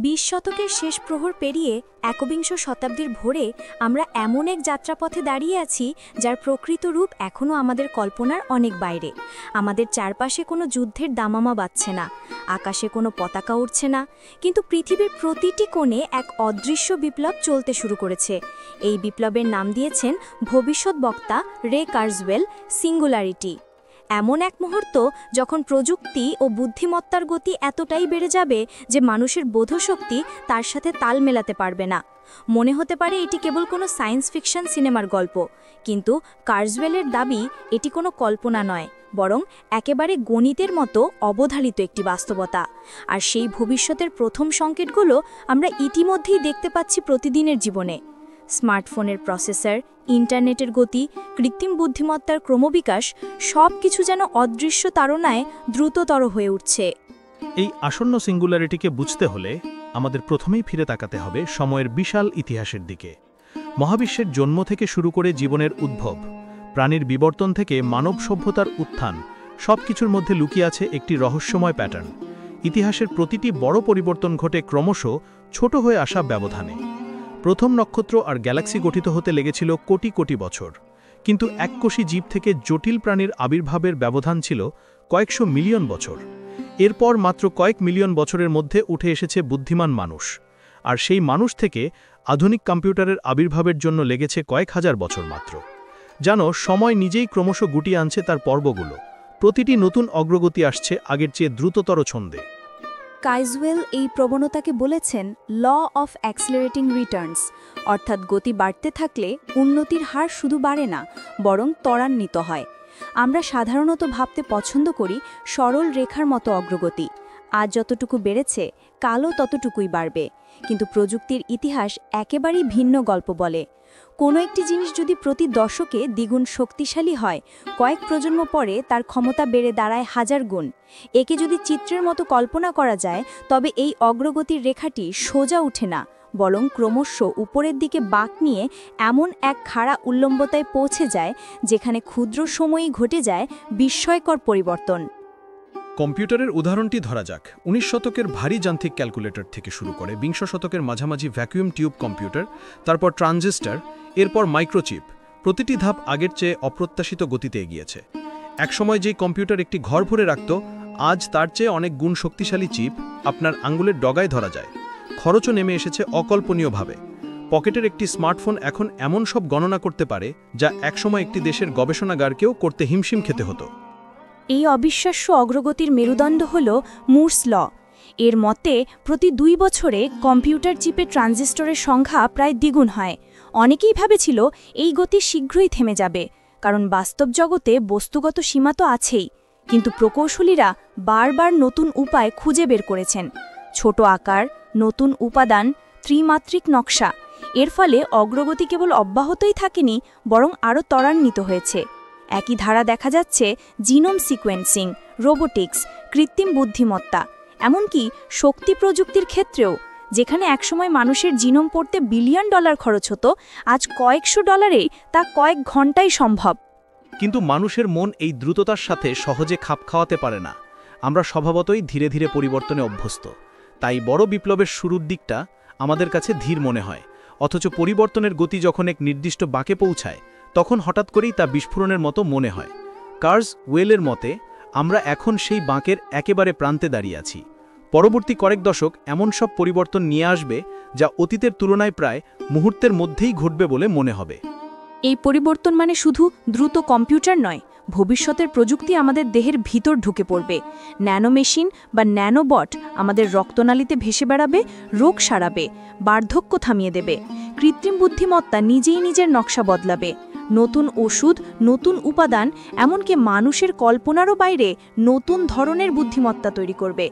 ২০ শতকের শেষ প্রহর পেরিয়ে একবিংশ শতাব্দীর ভোরে আমরা এমন এক যাত্রাপথে দাঁড়িয়ে আছি যার প্রকৃত রূপ এখনও আমাদের কল্পনার অনেক বাইরে। আমাদের চারপাশে কোনো যুদ্ধের দামামা বাজছে না, আকাশে কোনো পতাকা উড়ছে না, কিন্তু পৃথিবীর প্রতিটি কোণে এক অদৃশ্য বিপ্লব চলতে শুরু করেছে। এই বিপ্লবের নাম দিয়েছেন ভবিষ্যৎ বক্তা রে কার্জওয়েল সিঙ্গুলারিটি। এমন এক মুহূর্ত যখন প্রযুক্তি ও বুদ্ধিমত্তার গতি এতটাই বেড়ে যাবে যে মানুষের বোধশক্তি তার সাথে তাল মেলাতে পারবে না। মনে হতে পারে এটি কেবল কোনো সায়েন্স ফিকশন সিনেমার গল্প, কিন্তু কার্জওয়েলের দাবি এটি কোনো কল্পনা নয়, বরং একেবারে গণিতের মতো অবধারিত একটি বাস্তবতা। আর সেই ভবিষ্যতের প্রথম সংকেতগুলো আমরা ইতিমধ্যেই দেখতে পাচ্ছি প্রতিদিনের জীবনে। স্মার্টফোনের প্রসেসর, ইন্টারনেটের গতি, কৃত্রিম বুদ্ধিমত্তার ক্রমবিকাশ সব কিছু যেন অদৃশ্য তাড়নায় দ্রুততর হয়ে উঠছে। এই আসন্ন সিঙ্গুলারিটিকে বুঝতে হলে আমাদের প্রথমেই ফিরে তাকাতে হবে সময়ের বিশাল ইতিহাসের দিকে। মহাবিশ্বের জন্ম থেকে শুরু করে জীবনের উদ্ভব, প্রাণীর বিবর্তন থেকে মানব সভ্যতার উত্থান, সব কিছুর মধ্যে লুকিয়ে আছে একটি রহস্যময় প্যাটার্ন। ইতিহাসের প্রতিটি বড় পরিবর্তন ঘটে ক্রমশ ছোট হয়ে আসা ব্যবধানে। প্রথম নক্ষত্র আর গ্যালাক্সি গঠিত হতে লেগেছিল কোটি কোটি বছর, কিন্তু এককোষী জীব থেকে জটিল প্রাণীর আবির্ভাবের ব্যবধান ছিল কয়েকশো মিলিয়ন বছর। এরপর মাত্র কয়েক মিলিয়ন বছরের মধ্যে উঠে এসেছে বুদ্ধিমান মানুষ, আর সেই মানুষ থেকে আধুনিক কম্পিউটারের আবির্ভাবের জন্য লেগেছে কয়েক হাজার বছর মাত্র। জানো, সময় নিজেই ক্রমশ গুটিয়ে আনছে তার পর্বগুলো। প্রতিটি নতুন অগ্রগতি আসছে আগের চেয়ে দ্রুততর ছন্দে। কার্জওয়েল এই প্রবণতাকে বলেছেন ল অফ অ্যাক্সিলারেটিং রিটার্নস, অর্থাৎ গতি বাড়তে থাকলে উন্নতির হার শুধু বাড়ে না, বরং ত্বরান্বিত হয়। আমরা সাধারণত ভাবতে পছন্দ করি সরল রেখার মতো অগ্রগতি। আজ যতটুকু বেড়েছে কালও ততটুকুই বাড়বে, কিন্তু প্রযুক্তির ইতিহাস একেবারেই ভিন্ন গল্প বলে। কোনো একটি জিনিস যদি প্রতি দশকে দ্বিগুণ শক্তিশালী হয়, কয়েক প্রজন্ম পরে তার ক্ষমতা বেড়ে দাঁড়ায় হাজার গুণ। একে যদি চিত্রের মতো কল্পনা করা যায়, তবে এই অগ্রগতির রেখাটি সোজা উঠে না, বরং ক্রমশ উপরের দিকে বাঁক নিয়ে এমন এক খাড়া উল্লম্বতায় পৌঁছে যায় যেখানে ক্ষুদ্র সময়েই ঘটে যায় বিস্ময়কর পরিবর্তন। কম্পিউটারের উদাহরণটি ধরা যাক। ১৯ শতকের ভারী যান্ত্রিক ক্যালকুলেটর থেকে শুরু করে ২০ শতকের মাঝামাঝি ভ্যাকুয়াম টিউব কম্পিউটার, তারপর ট্রানজিস্টার, এরপর মাইক্রোচিপ। প্রতিটি ধাপ আগের চেয়ে অপ্রত্যাশিত গতিতে এগিয়েছে। একসময় যেই কম্পিউটার একটি ঘর ভরে রাখত, আজ তার চেয়ে অনেক গুণ শক্তিশালী চিপ আপনার আঙ্গুলের ডগায় ধরা যায়। খরচও নেমে এসেছে অকল্পনীয়ভাবে। পকেটের একটি স্মার্টফোন এখন এমন সব গণনা করতে পারে যা একসময় একটি দেশের গবেষণাগারকেও করতে হিমশিম খেতে হতো। এই অবিশ্বাস্য অগ্রগতির মেরুদণ্ড হল মুরস ল। এর মতে প্রতি ২ বছরে কম্পিউটার চিপে ট্রানজিস্টরের সংখ্যা প্রায় দ্বিগুণ হয়। অনেকেই ভেবেছিল এই গতি শীঘ্রই থেমে যাবে, কারণ বাস্তব জগতে বস্তুগত সীমা তো আছেই। কিন্তু প্রকৌশলীরা বারবার নতুন উপায় খুঁজে বের করেছেন। ছোট আকার, নতুন উপাদান, ত্রিমাত্রিক নকশা। এর ফলে অগ্রগতি কেবল অব্যাহতই থাকেনি, বরং আরও ত্বরান্বিত হয়েছে। একই ধারা দেখা যাচ্ছে জিনোম সিকোয়েন্সিং, রোবোটিক্স, কৃত্রিম বুদ্ধিমত্তা, এমনকি শক্তি প্রযুক্তির ক্ষেত্রেও। যেখানে একসময় মানুষের জিনোম পড়তে বিলিয়ন ডলার খরচ হতো, আজ কয়েকশো ডলারেই তা কয়েক ঘন্টায় সম্ভব। কিন্তু মানুষের মন এই দ্রুততার সাথে সহজে খাপ খাওয়াতে পারে না। আমরা স্বভাবতই ধীরে ধীরে পরিবর্তনে অভ্যস্ত। তাই বড় বিপ্লবের শুরুর দিকটা আমাদের কাছে ধীর মনে হয়, অথচ পরিবর্তনের গতি যখন এক নির্দিষ্ট বাঁকে পৌঁছায়, তখন হঠাৎ করেই তা বিস্ফোরণের মতো মনে হয়। কার্জওয়েলের মতে আমরা এখন সেই বাঁকের একেবারে প্রান্তে দাঁড়িয়ে আছি। পরবর্তী কয়েক দশক এমন সব পরিবর্তন নিয়ে আসবে যা অতীতের তুলনায় প্রায় মুহূর্তের মধ্যেই ঘটবে বলে মনে হবে। এই পরিবর্তন মানে শুধু দ্রুত কম্পিউটার নয়, ভবিষ্যতের প্রযুক্তি আমাদের দেহের ভিতর ঢুকে পড়বে। ন্যানো মেশিন বা ন্যানোবট আমাদের রক্তনালীতে ভেসে বেড়াবে, রোগ সারাবে, বার্ধক্য থামিয়ে দেবে। কৃত্রিম বুদ্ধিমত্তা নিজেই নিজের নকশা বদলাবে। নতুন ওষুধ, নতুন উপাদান, এমনকি মানুষের কল্পনারও বাইরে নতুন ধরনের বুদ্ধিমত্তা তৈরি করবে।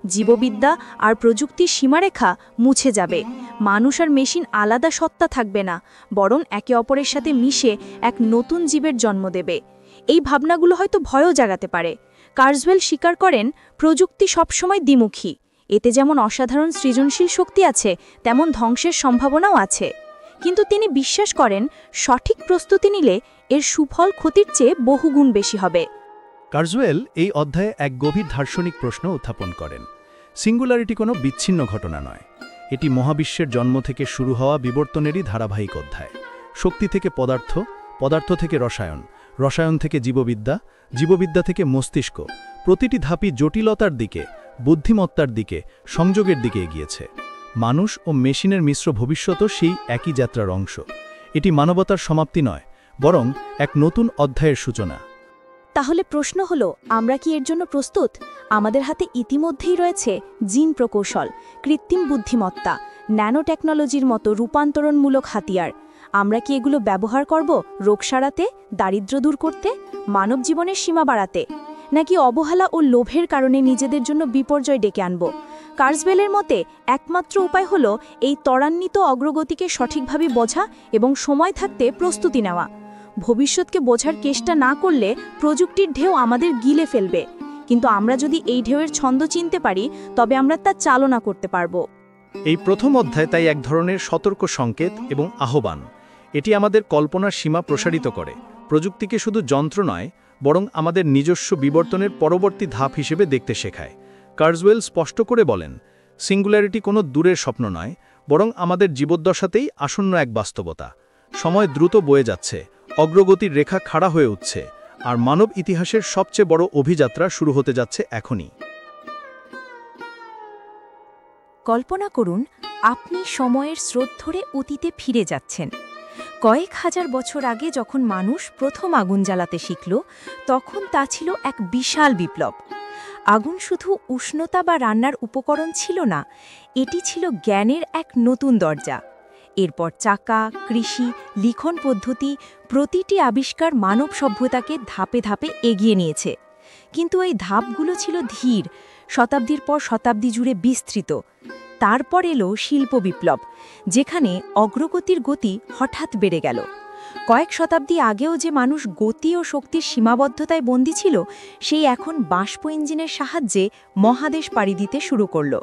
জীববিদ্যা আর প্রযুক্তির সীমারেখা মুছে যাবে। মানুষ আর মেশিন আলাদা সত্তা থাকবে না, বরং একে অপরের সাথে মিশে এক নতুন জীবের জন্ম দেবে। এই ভাবনাগুলো হয়তো ভয়ও জাগাতে পারে। কার্জওয়েল স্বীকার করেন, প্রযুক্তি সবসময় দ্বিমুখী। এতে যেমন অসাধারণ সৃজনশীল শক্তি আছে, তেমন ধ্বংসের সম্ভাবনাও আছে। কিন্তু তিনি বিশ্বাস করেন, সঠিক প্রস্তুতি নিলে এর সুফল ক্ষতির চেয়ে বহুগুণ বেশি হবে। কার্জওয়েল এই অধ্যায়ে এক গভীর দার্শনিক প্রশ্ন উত্থাপন করেন। সিঙ্গুলারিটি কোনো বিচ্ছিন্ন ঘটনা নয়, এটি মহাবিশ্বের জন্ম থেকে শুরু হওয়া বিবর্তনেরই ধারাবাহিক অধ্যায়। শক্তি থেকে পদার্থ, পদার্থ থেকে রসায়ন, রসায়ন থেকে জীববিদ্যা, জীববিদ্যা থেকে মস্তিষ্ক, প্রতিটি ধাপই জটিলতার দিকে, বুদ্ধিমত্তার দিকে, সংযোগের দিকে এগিয়েছে। মানুষ ও মেশিনের মিশ্র ভবিষ্যতও সেই একই যাত্রার অংশ। এটি মানবতার সমাপ্তি নয়, বরং এক নতুন অধ্যায়ের সূচনা। তাহলে প্রশ্ন হলো, আমরা কি এর জন্য প্রস্তুত? আমাদের হাতে ইতিমধ্যেই রয়েছে জিন প্রকৌশল, কৃত্রিম বুদ্ধিমত্তা, ন্যানো টেকনোলজির মতো রূপান্তরণমূলক হাতিয়ার। আমরা কি এগুলো ব্যবহার করব রোগ সারাতে, দারিদ্র্য দূর করতে, মানব জীবনের সীমা বাড়াতে, নাকি অবহেলা ও লোভের কারণে নিজেদের জন্য বিপর্যয় ডেকে আনব? কার্জওয়েলের মতে একমাত্র উপায় হলো এই ত্বরান্বিত অগ্রগতিকে সঠিকভাবে বোঝা এবং সময় থাকতে প্রস্তুতি নেওয়া। ভবিষ্যৎকে বোঝার চেষ্টা না করলে প্রযুক্তির ঢেউ আমাদের গিলে ফেলবে, কিন্তু আমরা যদি এই ঢেউয়ের ছন্দ চিনতে পারি তবে আমরা তা চালনা করতে পারব। এই প্রথম অধ্যায় তাই এক ধরনের সতর্ক সংকেত এবং আহ্বান। এটি আমাদের কল্পনার সীমা প্রসারিত করে, প্রযুক্তিকে শুধু যন্ত্র নয় বরং আমাদের নিজস্ব বিবর্তনের পরবর্তী ধাপ হিসেবে দেখতে শেখায়। কার্জওয়েল স্পষ্ট করে বলেন, সিঙ্গুলারিটি কোনো দূরের স্বপ্ন নয়, বরং আমাদের জীবদ্দশাতেই আসন্ন এক বাস্তবতা। সময় দ্রুত বয়ে যাচ্ছে, অগ্রগতির রেখা খাড়া হয়ে উঠছে, আর মানব ইতিহাসের সবচেয়ে বড় অভিযাত্রা শুরু হতে যাচ্ছে এখনই। কল্পনা করুন, আপনি সময়ের স্রোত ধরে অতীতে ফিরে যাচ্ছেন। কয়েক হাজার বছর আগে যখন মানুষ প্রথম আগুন জ্বালাতে শিখল, তখন তা ছিল এক বিশাল বিপ্লব। আগুন শুধু উষ্ণতা বা রান্নার উপকরণ ছিল না, এটি ছিল জ্ঞানের এক নতুন দরজা। এরপর চাকা, কৃষি, লিখন পদ্ধতি, প্রতিটি আবিষ্কার মানব সভ্যতাকে ধাপে ধাপে এগিয়ে নিয়েছে। কিন্তু এই ধাপগুলো ছিল ধীর, শতাব্দীর পর শতাব্দী জুড়ে বিস্তৃত। তারপর এলো শিল্প বিপ্লব, যেখানে অগ্রগতির গতি হঠাৎ বেড়ে গেল। কয়েক শতাব্দী আগেও যে মানুষ গতি ও শক্তির সীমাবদ্ধতায় বন্দী ছিল, সেই এখন বাষ্প ইঞ্জিনের সাহায্যে মহাদেশ পাড়ি দিতে শুরু করল।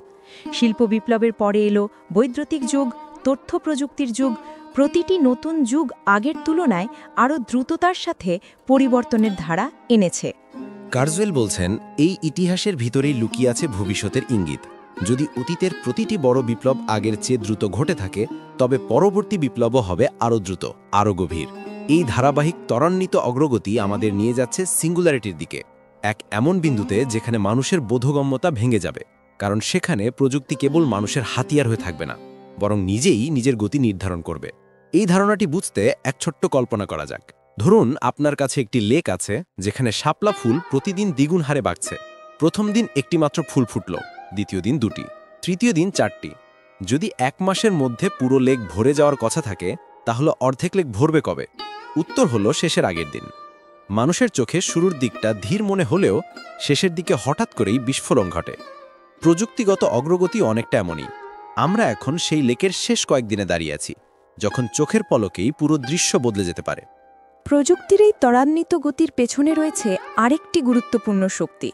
শিল্প বিপ্লবের পরে এলো বৈদ্যুতিক যুগ, তথ্য প্রযুক্তির যুগ। প্রতিটি নতুন যুগ আগের তুলনায় আরও দ্রুততার সাথে পরিবর্তনের ধারা এনেছে। কার্জওয়েল বলছেন, এই ইতিহাসের ভিতরেই লুকিয়ে আছে ভবিষ্যতের ইঙ্গিত। যদি অতীতের প্রতিটি বড় বিপ্লব আগের চেয়ে দ্রুত ঘটে থাকে, তবে পরবর্তী বিপ্লবও হবে আরও দ্রুত, আরও গভীর। এই ধারাবাহিক ত্বরান্বিত অগ্রগতি আমাদের নিয়ে যাচ্ছে সিঙ্গুলারিটির দিকে, এক এমন বিন্দুতে যেখানে মানুষের বোধগম্যতা ভেঙে যাবে, কারণ সেখানে প্রযুক্তি কেবল মানুষের হাতিয়ার হয়ে থাকবে না, বরং নিজেই নিজের গতি নির্ধারণ করবে। এই ধারণাটি বুঝতে এক ছোট্ট কল্পনা করা যাক। ধরুন আপনার কাছে একটি লেক আছে, যেখানে শাপলা ফুল প্রতিদিন দ্বিগুণ হারে বাড়ছে। প্রথম দিন একটি মাত্র ফুল ফুটল, দ্বিতীয় দিন 2টি, তৃতীয় দিন 4টি। যদি 1 মাসের মধ্যে পুরো লেক ভরে যাওয়ার কথা থাকে, তাহলে অর্ধেক লেক ভরবে কবে? উত্তর হলো শেষের আগের দিন। মানুষের চোখে শুরুর দিকটা ধীর মনে হলেও শেষের দিকে হঠাৎ করেই বিস্ফোরণ ঘটে। প্রযুক্তিগত অগ্রগতি অনেকটা এমনই। আমরা এখন সেই লেকের শেষ কয়েকদিনে দাঁড়িয়ে আছি, যখন চোখের পলকেই পুরো দৃশ্য বদলে যেতে পারে। প্রযুক্তির এই ত্বরান্বিত গতির পেছনে রয়েছে আরেকটি গুরুত্বপূর্ণ শক্তি,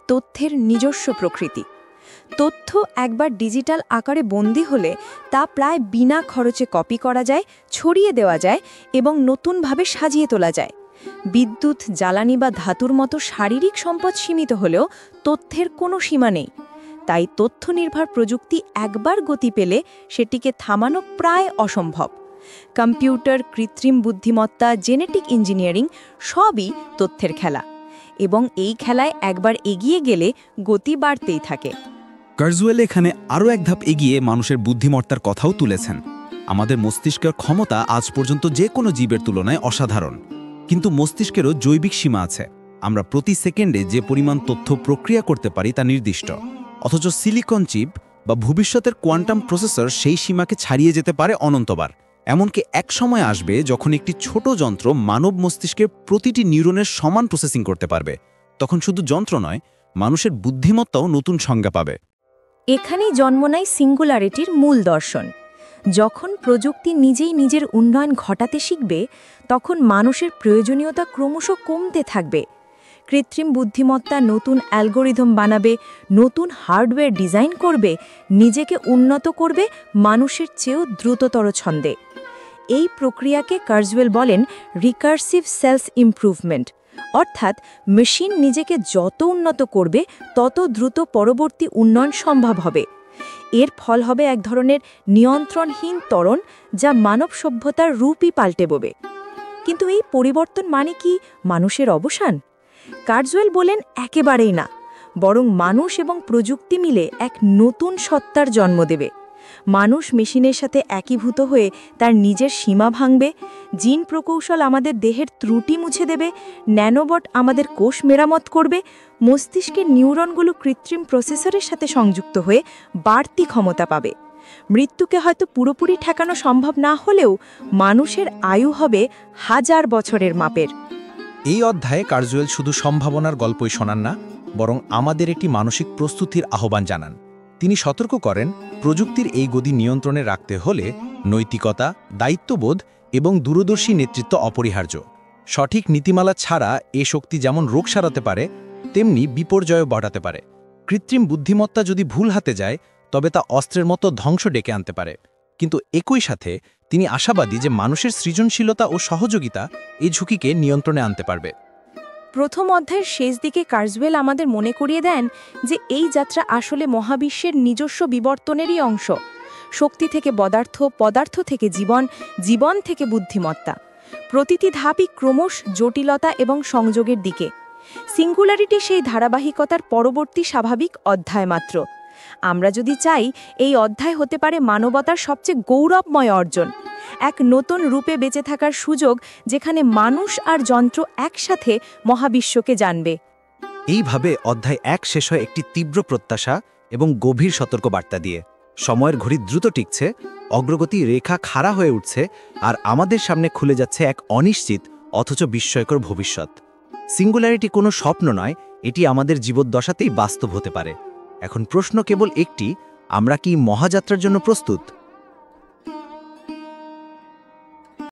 তথ্যের নিজস্ব প্রকৃতি। তথ্য একবার ডিজিটাল আকারে বন্দী হলে তা প্রায় বিনা খরচে কপি করা যায়, ছড়িয়ে দেওয়া যায় এবং নতুনভাবে সাজিয়ে তোলা যায়। বিদ্যুৎ, জ্বালানি বা ধাতুর মতো শারীরিক সম্পদ সীমিত হলেও তথ্যের কোনো সীমা নেই। তাই তথ্য নির্ভর প্রযুক্তি একবার গতি পেলে সেটিকে থামানো প্রায় অসম্ভব। কম্পিউটার, কৃত্রিম বুদ্ধিমত্তা, জেনেটিক ইঞ্জিনিয়ারিং সবই তথ্যের খেলা, এবং এই খেলায় একবার এগিয়ে গেলে গতি বাড়তেই থাকে। কার্জওয়েল এখানে আরও এক ধাপ এগিয়ে মানুষের বুদ্ধিমত্তার কথাও তুলেছেন। আমাদের মস্তিষ্কের ক্ষমতা আজ পর্যন্ত যে কোনো জীবের তুলনায় অসাধারণ, কিন্তু মস্তিষ্কেরও জৈবিক সীমা আছে। আমরা প্রতি সেকেন্ডে যে পরিমাণ তথ্য প্রক্রিয়া করতে পারি তা নির্দিষ্ট, অথচ সিলিকন চিপ বা ভবিষ্যতের কোয়ান্টাম প্রসেসর সেই সীমাকে ছাড়িয়ে যেতে পারে অনন্তবার। এমনকি এক সময় আসবে যখন একটি ছোট যন্ত্র মানব মস্তিষ্কের প্রতিটি নিউরনের সমান প্রসেসিং করতে পারবে। তখন শুধু যন্ত্র নয়, মানুষের বুদ্ধিমত্তাও নতুন সংজ্ঞা পাবে। এখানেই জন্ম নেয় সিঙ্গুলারিটির মূল দর্শন। যখন প্রযুক্তি নিজেই নিজের উন্নয়ন ঘটাতে শিখবে, তখন মানুষের প্রয়োজনীয়তা ক্রমশ কমতে থাকবে। কৃত্রিম বুদ্ধিমত্তা নতুন অ্যালগোরিদম বানাবে, নতুন হার্ডওয়্যার ডিজাইন করবে, নিজেকে উন্নত করবে মানুষের চেয়েও দ্রুততর ছন্দে। এই প্রক্রিয়াকে কার্জওয়েল বলেন রিকার্সিভ সেলফ ইমপ্রুভমেন্ট, অর্থাৎ মেশিন নিজেকে যত উন্নত করবে তত দ্রুত পরবর্তী উন্নয়ন সম্ভব হবে। এর ফল হবে এক ধরনের নিয়ন্ত্রণহীন ত্বরণ, যা মানব সভ্যতার রূপই পাল্টে দেবে। কিন্তু এই পরিবর্তন মানে কি মানুষের অবসান? কার্জওয়েল বলেন একেবারেই না, বরং মানুষ এবং প্রযুক্তি মিলে এক নতুন সত্তার জন্ম দেবে। মানুষ মেশিনের সাথে একীভূত হয়ে তার নিজের সীমা ভাঙবে, জিন প্রকৌশল আমাদের দেহের ত্রুটি মুছে দেবে, ন্যানোবট আমাদের কোষ মেরামত করবে, মস্তিষ্কের নিউরনগুলো কৃত্রিম প্রসেসরের সাথে সংযুক্ত হয়ে বাড়তি ক্ষমতা পাবে। মৃত্যুকে হয়তো পুরোপুরি ঠেকানো সম্ভব না হলেও মানুষের আয়ু হবে 1000 বছরের মাপের। এই অধ্যায়ে কার্জওয়েল শুধু সম্ভাবনার গল্পই শোনান না, বরং আমাদের একটি মানসিক প্রস্তুতির আহ্বান জানান। তিনি সতর্ক করেন, প্রযুক্তির এই গতি নিয়ন্ত্রণে রাখতে হলে নৈতিকতা, দায়িত্ববোধ এবং দূরদর্শী নেতৃত্ব অপরিহার্য। সঠিক নীতিমালা ছাড়া এ শক্তি যেমন রোগ সারাতে পারে, তেমনি বিপর্যয় ঘটাতে পারে। কৃত্রিম বুদ্ধিমত্তা যদি ভুল হাতে যায়, তবে তা অস্ত্রের মতো ধ্বংস ডেকে আনতে পারে। কিন্তু একই সাথে তিনি আশাবাদী যে মানুষের সৃজনশীলতা ও সহযোগিতা এই ঝুঁকিকে নিয়ন্ত্রণে আনতে পারবে। প্রথম অধ্যায়ের শেষ দিকে কার্জওয়েল আমাদের মনে করিয়ে দেন যে এই যাত্রা আসলে মহাবিশ্বের নিজস্ব বিবর্তনেরই অংশ। শক্তি থেকে পদার্থ, পদার্থ থেকে জীবন, জীবন থেকে বুদ্ধিমত্তা। প্রতিটি ধাপই ক্রমশ জটিলতা এবং সংযোগের দিকে। সিঙ্গুলারিটি সেই ধারাবাহিকতার পরবর্তী স্বাভাবিক অধ্যায় মাত্র। আমরা যদি চাই, এই অধ্যায় হতে পারে মানবতার সবচেয়ে গৌরবময় অর্জন, এক নতুন রূপে বেঁচে থাকার সুযোগ, যেখানে মানুষ আর যন্ত্র একসাথে মহাবিশ্বকে জানবে। এইভাবে অধ্যায় 1 শেষ হয় একটি তীব্র প্রত্যাশা এবং গভীর সতর্কবার্তা দিয়ে। সময়ের ঘড়ি দ্রুত টিকছে, অগ্রগতি রেখা খাড়া হয়ে উঠছে, আর আমাদের সামনে খুলে যাচ্ছে এক অনিশ্চিত অথচ বিস্ময়কর ভবিষ্যৎ। সিঙ্গুলারিটি কোনো স্বপ্ন নয়, এটি আমাদের জীবদ্দশাতেই বাস্তব হতে পারে। এখন প্রশ্ন কেবল একটি, আমরা কি মহাযাত্রার জন্য প্রস্তুত?